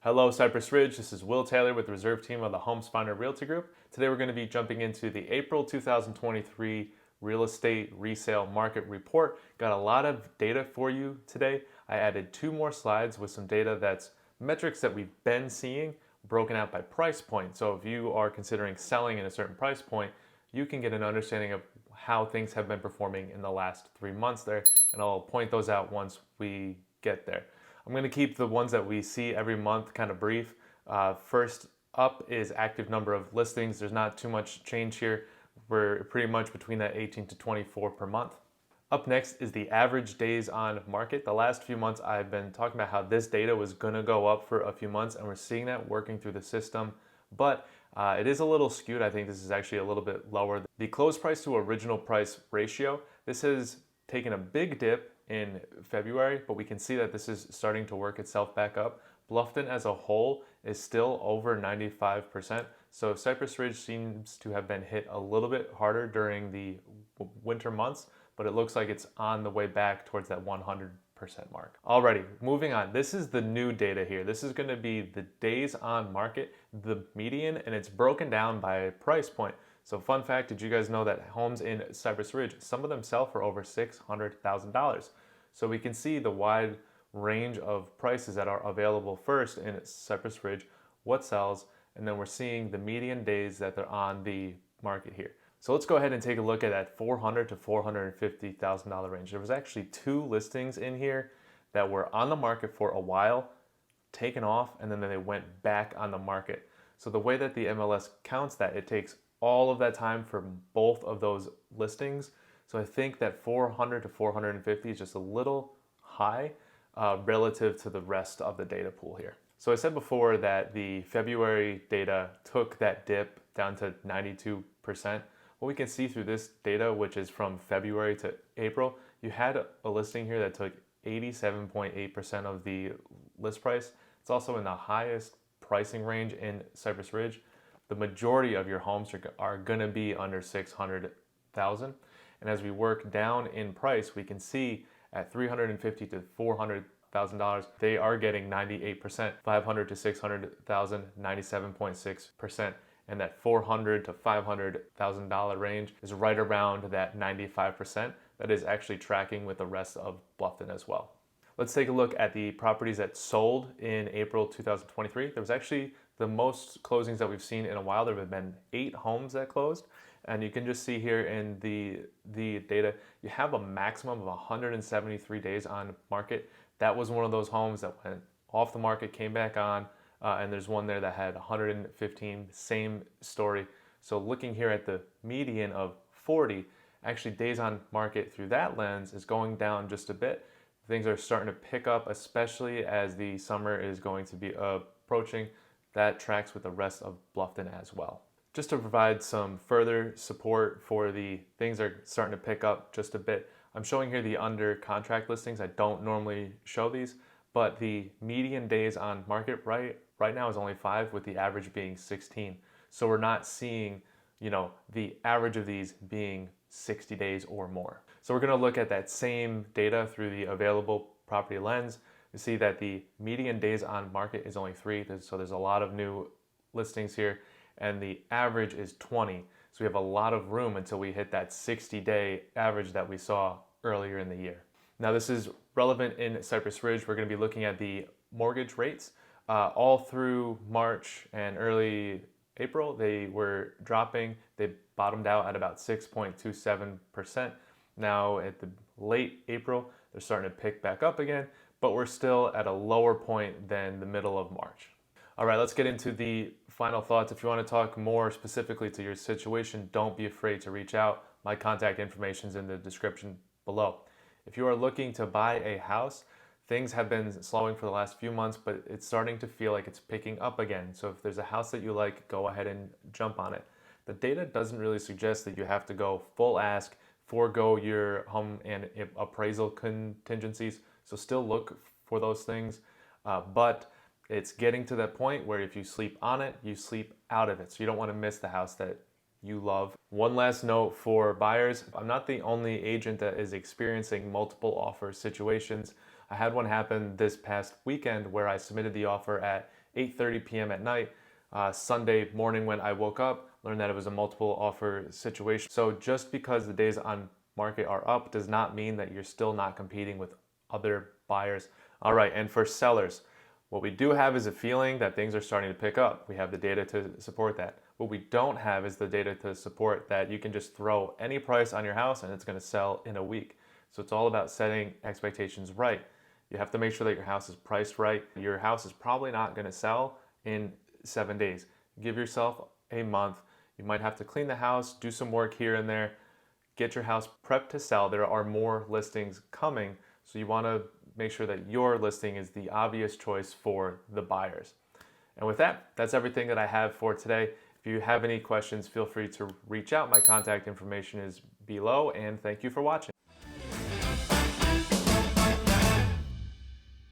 Hello, Cypress Ridge. This is Will Taylor with the Reserve Team of the Homes Finder Realty Group. Today we're going to be jumping into the April 2023 Real Estate Resale Market Report. Got a lot of data for you today. I added 2 more slides with some data that's metrics that we've been seeing broken out by price point. So if you are considering selling at a certain price point, you can get an understanding of how things have been performing in the last 3 months there, and I'll point those out once we get there. I'm going to keep the ones that we see every month kind of brief. First up is active number of listings. There's not too much change here. We're pretty much between that 18 to 24 per month. Up next is the average days on market. The last few months I've been talking about how this data was going to go up for a few months, and we're seeing that working through the system, but it is a little skewed. I think this is actually a little bit lower. The close price to original price ratio, this has taken a big dip in February, but we can see that this is starting to work itself back up. Bluffton as a whole is still over 95%. So Cypress Ridge seems to have been hit a little bit harder during the winter months, but it looks like it's on the way back towards that 100% mark. Alrighty, moving on. This is the new data here. This is going to be the days on market, the median, and it's broken down by price point. So fun fact, did you guys know that homes in Cypress Ridge, some of them sell for over $600,000? So we can see the wide range of prices that are available first in Cypress Ridge, what sells, and then we're seeing the median days that they're on the market here. So let's go ahead and take a look at that $400,000 to $450,000 range. There was actually 2 listings in here that were on the market for a while, taken off, and then they went back on the market. So the way that the MLS counts that, it takes all of that time for both of those listings. So I think that 400 to 450 is just a little high relative to the rest of the data pool here. So I said before that the February data took that dip down to 92%. What we can see through this data, which is from February to April, you had a listing here that took 87.8% of the list price. It's also in the highest pricing range in Cypress Ridge. The majority of your homes are going to be under $600,000. And as we work down in price, we can see at $350,000 to $400,000, they are getting 98%, $500,000 to $600,000, 97.6%. And that $400,000 to $500,000 range is right around that 95%. That is actually tracking with the rest of Bluffton as well. Let's take a look at the properties that sold in April 2023. There was actually the most closings that we've seen in a while. There have been 8 homes that closed. And you can just see here in the data, you have a maximum of 173 days on market. That was one of those homes that went off the market, came back on, and there's one there that had 115, same story. So looking here at the median of 40, actually days on market through that lens is going down just a bit. Things are starting to pick up, especially as the summer is going to be approaching. That tracks with the rest of Bluffton as well. Just to provide some further support for the things are starting to pick up just a bit, I'm showing here the under contract listings. I don't normally show these, but the median days on market right now is only 5, with the average being 16. So we're not seeing, the average of these being 60 days or more. So we're going to look at that same data through the available property lens. You see that the median days on market is only 3, so there's a lot of new listings here, and the average is 20. So we have a lot of room until we hit that 60-day average that we saw earlier in the year. Now this is relevant in Cypress Ridge. We're going to be looking at the mortgage rates. All through March and early April, they were dropping. They bottomed out at about 6.27%. Now at the late April, they're starting to pick back up again, but we're still at a lower point than the middle of March. All right, let's get into the final thoughts. If you want to talk more specifically to your situation, don't be afraid to reach out. My contact information is in the description below. If you are looking to buy a house, things have been slowing for the last few months, but it's starting to feel like it's picking up again. So if there's a house that you like, go ahead and jump on it. The data doesn't really suggest that you have to go full ask, forego your home and appraisal contingencies. So still look for those things, but it's getting to that point where if you sleep on it, you sleep out of it. So you don't want to miss the house that you love. One last note for buyers, I'm not the only agent that is experiencing multiple offer situations. I had one happen this past weekend where I submitted the offer at 8:30 p.m. at night. Sunday morning when I woke up, learned that it was a multiple offer situation. So just because the days on market are up does not mean that you're still not competing with other buyers. All right, and for sellers, what we do have is a feeling that things are starting to pick up. We have the data to support that. What we don't have is the data to support that you can just throw any price on your house and it's going to sell in a week. So it's all about setting expectations right. You have to make sure that your house is priced right. Your house is probably not going to sell in 7 days. Give yourself a month. You might have to clean the house, do some work here and there, get your house prepped to sell. There are more listings coming, so you want to make sure that your listing is the obvious choice for the buyers. And with that, that's everything that I have for today. If you have any questions, feel free to reach out. My contact information is below, and thank you for watching.